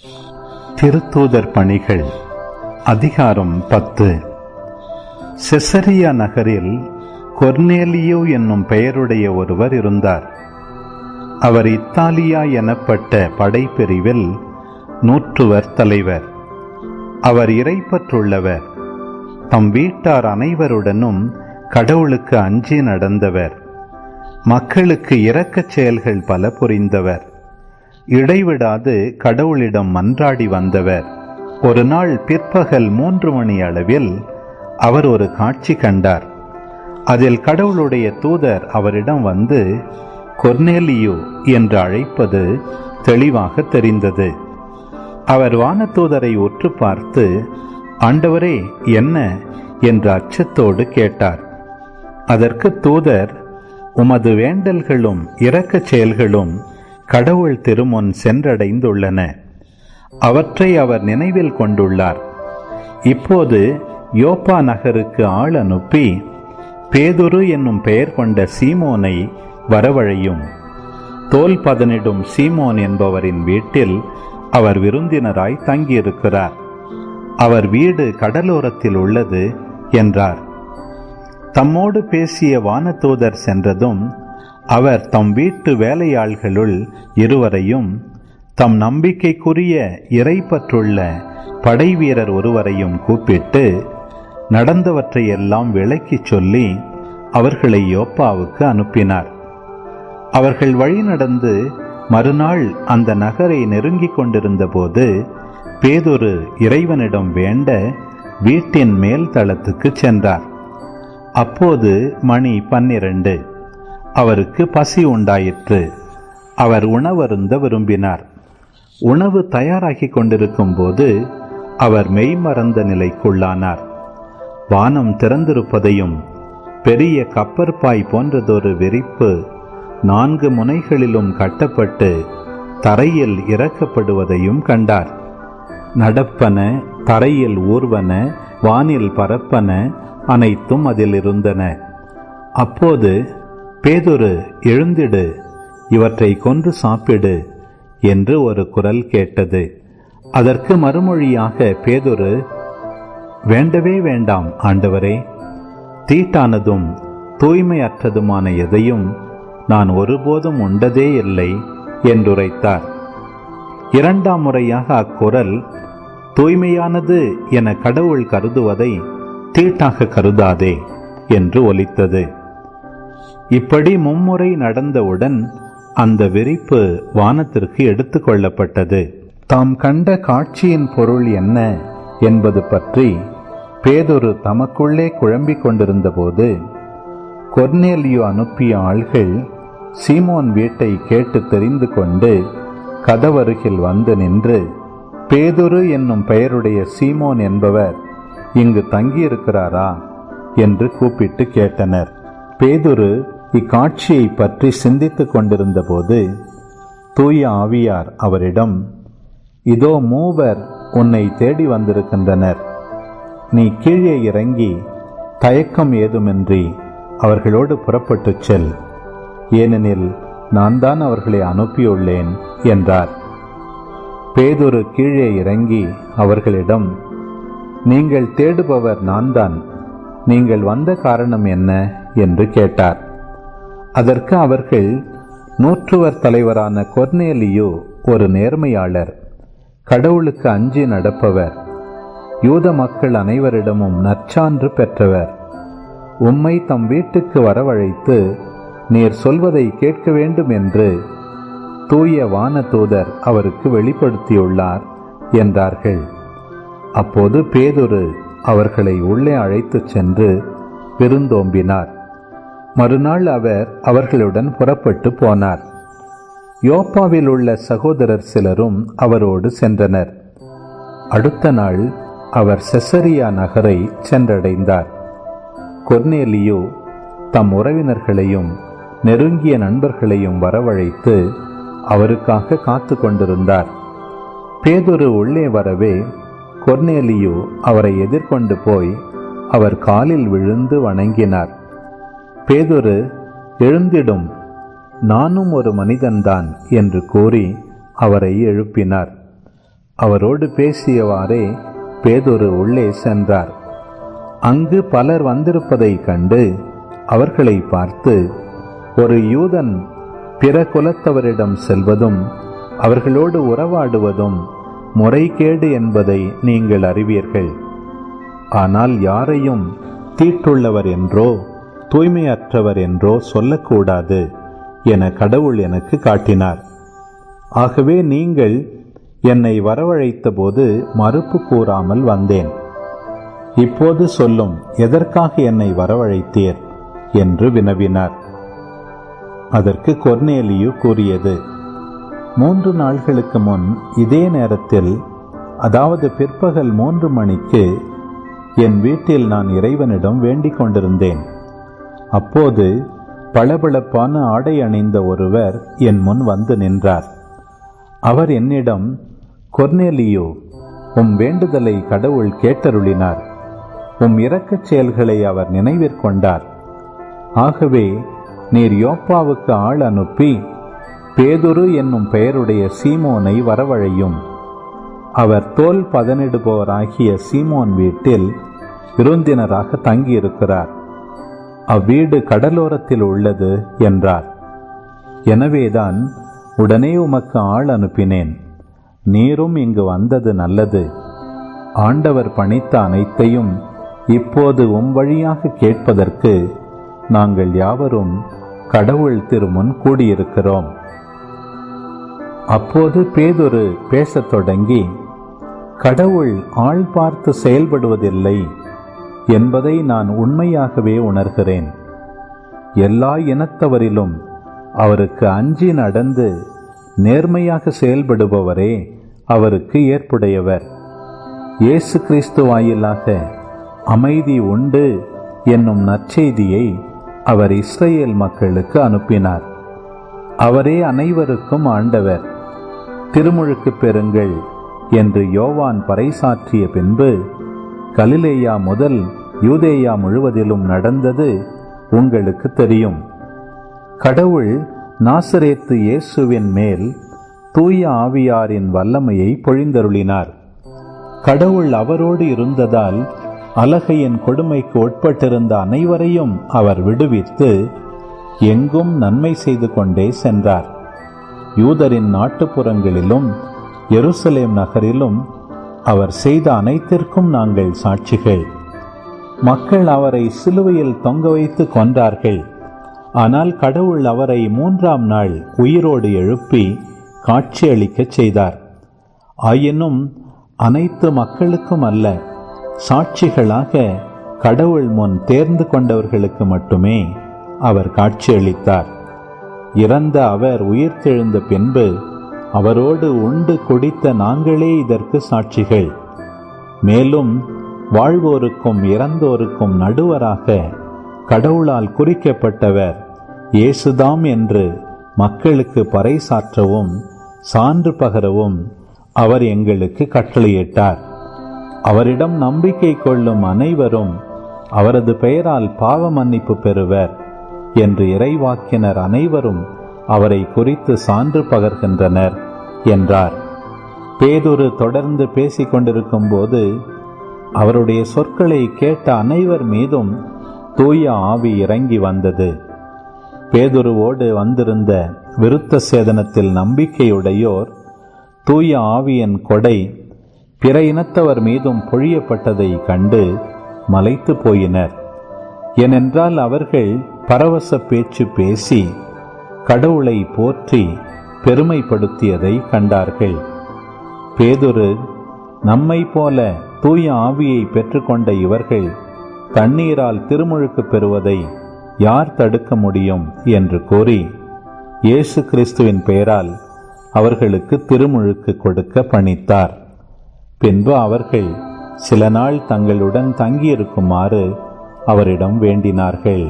திருத்தூதர் பணிகள் அதிகாரம் 10. செசரியா நகரில் கொர்னேலியு என்னும் பெயருடைய ஒருவர் இருந்தார். அவர் இத்தாலியா எனப்பட்ட படைப்பிரிவில் நூற்றுவர் தலைவர். அவர் இறைப்பற்றுள்ளவர். தம் வீட்டார் அனைவருடனும் கடவுளுக்கு அஞ்சி நடந்தவர். மக்களுக்கு இரக்கச் செயல்கள் பல புரிந்தவர். இடைவிடாது கடவுளிடம் மன்றாடி வந்தவர். ஒரு நாள் பிற்பகல் 3 மணி அளவில் அவர் ஒரு காட்சி கண்டார். அதில் கடவுளுடைய தூதர் அவரிடம் வந்து கொர்னேலியு என்று அழைப்பது தெளிவாக தெரிந்தது. அவர் வானதூதரை உற்று பார்த்து, ஆண்டவரே, என்ன என்று அச்சத்தோடு கேட்டார். அதற்கு தூதர், உமது வேண்டல்களும் இரக்கச் செயல்களும் கடவுள் திருமுன் சென்றடைந்துள்ளன. அவற்றை அவர் நினைவில் கொண்டுள்ளார். இப்போது யோப்பா நகருக்கு ஆள் அனுப்பி பேதுரு என்னும் பெயர் கொண்ட சீமோனை வரவழையும். தோல் பதனிடும் சீமோன் என்பவரின் வீட்டில் அவர் விருந்தினராய் தங்கியிருக்கிறார். அவர் வீடு கடலோரத்தில் உள்ளது என்றார். தம்மோடு பேசிய வானதூதர் சென்றதும் அவர் தம் வீட்டு வேலையாள்களுள் 2 தம் நம்பிக்கைக்குரிய இறைப்பற்றுள்ள படைவீரர் ஒருவரையும் கூப்பிட்டு நடந்தவற்றையெல்லாம் விளக்கிச் சொல்லி அவர்களை யோப்பாவுக்கு அனுப்பினார். அவர்கள் வழி நடந்து மறுநாள் அந்த நகரை நெருங்கிக் கொண்டிருந்த போது பேதுரு இறைவனிடம் வேண்ட வீட்டின் மேல் தளத்துக்கு சென்றார். அப்போது மணி 12. அவருக்கு பசி உண்டாயிற்று. அவர் உணவருந்த விரும்பினார். உணவு தயாராகி கொண்டிருக்கும் போது அவர் மெய்மறந்த நிலைக்குள்ளானார். வானம் திறந்திருப்பதையும் பெரிய கப்பற்பாய் போன்றதொரு விரிப்பு 4 முனைகளிலும் கட்டப்பட்டு தரையில் இறக்கப்படுவதையும் கண்டார். நடப்பன, தரையில் ஊர்வன, வானில் பரப்பன அனைத்தும் அதில் இருந்தன. அப்போது பேதுரு, எழுந்திடு, இவற்றை கொன்று சாப்பிடு என்று ஒரு குரல் கேட்டது. அதற்கு மறுமொழியாக பேதுரு, வேண்டவே வேண்டாம் ஆண்டவரே, தீட்டானதும் தூய்மையற்றதுமான எதையும் நான் ஒருபோதும் உண்டதே இல்லை என்றுரைத்தார். 2ஆம் முறையாக அக்குரல், தூய்மையானது என கடவுள் கருதுவதை தீட்டாக கருதாதே என்று ஒலித்தது. இப்படி 3 முறை நடந்தவுடன் அந்த விரிப்பு வானத்திற்கு எடுத்து கொள்ளப்பட்டது. தாம் கண்ட காட்சியின் பொருள் என்ன என்பது பற்றி பேதுரு தமக்குள்ளே குழம்பிக் கொண்டிருந்த போது கொர்னேலியு அனுப்பிய ஆள்கள் சீமோன் வீட்டை கேட்டு தெரிந்து கொண்டு கதவருகில் வந்து நின்று, பேதுரு என்னும் பெயருடைய சீமோன் என்பவர் இங்கு தங்கியிருக்கிறாரா என்று கூப்பிட்டு கேட்டனர். பேதுரு இக்காட்சியை பற்றி சிந்தித்துக் கொண்டிருந்த போது தூய ஆவியார் அவரிடம், இதோ 3 உன்னை தேடி வந்திருக்கின்றனர். நீ கீழே இறங்கி தயக்கம் ஏதுமின்றி அவர்களோடு புறப்பட்டுச் செல், ஏனெனில் நான் தான் அவர்களை அனுப்பியுள்ளேன் என்றார். பேதுரு கீழே இறங்கி அவர்களிடம், நீங்கள் தேடுபவர் நான் தான், நீங்கள் வந்த காரணம் என்ன என்று கேட்டார். அதற்கு அவர்கள், நூற்றுவர் தலைவரான கொர்னேலியு ஒரு நேர்மையாளர், கடவுளுக்கு அஞ்சி நடப்பவர், யூத மக்கள் அனைவரிடமும் நற்சான்று பெற்றவர். உம்மை தம் வீட்டுக்கு வரவழைத்து நீர் சொல்வதை கேட்க வேண்டும் என்று தூய வானதூதர் அவருக்கு வெளிப்படுத்தியுள்ளார் என்றார்கள். அப்போது பேதுரு அவர்களை உள்ளே அழைத்துச் சென்று விருந்தோம்பினார். மறுநாள் அவர் அவர்களுடன் புறப்பட்டு போனார். யோப்பாவில் உள்ள சகோதரர் சிலரும் அவரோடு சென்றனர். அடுத்த நாள் அவர் செசரியா நகரை சென்றடைந்தார். கொர்னேலியு தம் உறவினர்களையும் நெருங்கிய நண்பர்களையும் வரவழைத்து அவருக்காக காத்து கொண்டிருந்தார். பேதுரு உள்ளே வரவே கொர்னேலியு அவரை எதிர்கொண்டு போய் அவர் காலில் விழுந்து வணங்கினார். பேதுரு, எழுந்திடும், நானும் ஒரு மனிதன்தான் என்று கூறி அவரை எழுப்பினார். அவரோடு பேசியவாறே பேதுரு உள்ளே சென்றார். அங்கு பலர் வந்திருப்பதை கண்டு அவர்களை பார்த்து, ஒரு யூதன் பிற குலத்தவரிடம் செல்வதும் அவர்களோடு உறவாடுவதும் முறைகேடு என்பதை நீங்கள் அறிவீர்கள். ஆனால் யாரையும் தீட்டுள்ளவர் என்றோ தூய்மையற்றவர் என்றோ சொல்லக்கூடாது என கடவுள் எனக்கு காட்டினார். ஆகவே நீங்கள் என்னை வரவழைத்த போது மறுப்பு கூறாமல் வந்தேன். இப்போது சொல்லும், எதற்காக என்னை வரவழைத்தீர் என்று வினவினார். அதற்கு கொர்நேலியு கூறியது, 3 நாள்களுக்கு முன் இதே நேரத்தில், அதாவது பிற்பகல் 3 மணிக்கு என் வீட்டில் நான் இறைவனிடம் வேண்டிக் கொண்டிருந்தேன். அப்போது பளபளப்பான ஆடை அணிந்த ஒருவர் என் முன் வந்து நின்றார். அவர் என்னிடம், கொர்நேலியு, உம் வேண்டுதலை கடவுள் கேட்டருளினார். உம் இரக்கச் செயல்களை அவர் நினைவிற்கொண்டார். ஆகவே நீர் யோப்பாவுக்கு ஆள் அனுப்பி பேதுரு என்னும் பெயருடைய சீமோனை வரவழையும். அவர் தோல் பதனிடுபவராகிய சீமோன் வீட்டில் விருந்தினராக தங்கியிருக்கிறார். அவ்வீடு கடலோரத்தில் உள்ளது என்றார். எனவேதான் உடனே உமக்கு ஆள் அனுப்பினேன். நீரும் இங்கு வந்தது நல்லது. ஆண்டவர் பணித்த அனைத்தையும் இப்போது உம் வழியாக கேட்பதற்கு நாங்கள் யாவரும் கடவுள் திருமுன் கூடியிருக்கிறோம். அப்போது பேதுரு பேசத் தொடங்கி, கடவுள் ஆள் பார்த்து செயல்படுவதில்லை என்பதை நான் உண்மையாகவே உணர்கிறேன். எல்லா இனத்தவரிலும் அவருக்கு அஞ்சி நடந்து நேர்மையாக செயல்படுபவரே அவருக்கு ஏற்புடையவர். இயேசு கிறிஸ்து வாயிலாக அமைதி உண்டு என்னும் நற்செய்தியை அவர் இஸ்ரேல் மக்களுக்கு அனுப்பினார். அவரே அனைவருக்கும் ஆண்டவர். திருமுழுக்கு பெறுங்கள் என்று யோவான் பறைசாற்றிய பின்பு கலிலேயா முதல் யூதேயா முழுவதிலும் நடந்தது உங்களுக்கு தெரியும். கடவுள் நாசரேத்து இயேசுவின் மேல் தூய ஆவியாரின் வல்லமையை பொழிந்தருளினார். கடவுள் அவரோடு இருந்ததால் அலகையின் கொடுமைக்கு உட்பட்டிருந்த அனைவரையும் அவர் விடுவித்து எங்கும் நன்மை செய்து கொண்டே சென்றார். யூதரின் நாட்டுப்புறங்களிலும் எருசலேம் நகரிலும் அவர் செய்த அனைத்திற்கும் நாங்கள் சாட்சிகள். மக்கள் அவரை சிலுவையில் தொங்க வைத்து கொன்றார்கள். ஆனால் கடவுள் அவரை 3ஆம் நாள் உயிரோடு எழுப்பி காட்சியளிக்கச் செய்தார். ஆயினும் அனைத்து மக்களுக்கும் அல்ல, சாட்சிகளாக கடவுள் முன் தேர்ந்து கொண்டவர்களுக்கு மட்டுமே அவர் காட்சியளித்தார். இறந்த அவர் உயிர்த்தெழுந்த பின்பு அவரோடு உண்டு குடித்த நாங்களே இதற்கு சாட்சிகள். மேலும் வாழ்வோருக்கும் இறந்தோருக்கும் நடுவராக கடவுளால் குறிக்கப்பட்டவர் இயேசுதாம் என்று மக்களுக்கு பறைசாற்றவும் சான்று பகரவும் அவர் எங்களுக்கு கட்டளையிட்டார். அவரிடம் நம்பிக்கை கொள்ளும் அனைவரும் அவரது பெயரால் பாவ மன்னிப்பு பெறுவர் என்று இறைவாக்கினர் அனைவரும் அவரை குறித்து சான்று பகர்கின்றனர் என்றார். பேதுரு தொடர்ந்து பேசிக் கொண்டிருக்கும் போது அவருடைய சொற்களை கேட்ட அனைவர் மீதும் தூய ஆவி இறங்கி வந்தது. பேதுருவோடு வந்திருந்த விருத்த சேதனத்தில் நம்பிக்கையுடையோர் தூய ஆவியின் கொடை பிற இனத்தவர் மீதும் பொழியப்பட்டதை கண்டு மலைத்து போயினர். ஏனென்றால் அவர்கள் பரவச பேச்சு பேசி கடவுளை போற்றி பெருமைப்படுத்தியதை கண்டார்கள். பேதுரு, நம்மை போல தூய ஆவியை பெற்றுக்கொண்ட இவர்கள் தண்ணீரால் திருமுழுக்கு பெறுவதை யார் தடுக்க முடியும் என்று கூறி இயேசு கிறிஸ்துவின் பெயரால் அவர்களுக்கு திருமுழுக்கு கொடுக்க பணித்தார். பின்பு அவர்கள் சில நாள் தங்களுடன் தங்கியிருக்குமாறு அவரிடம் வேண்டினார்கள்.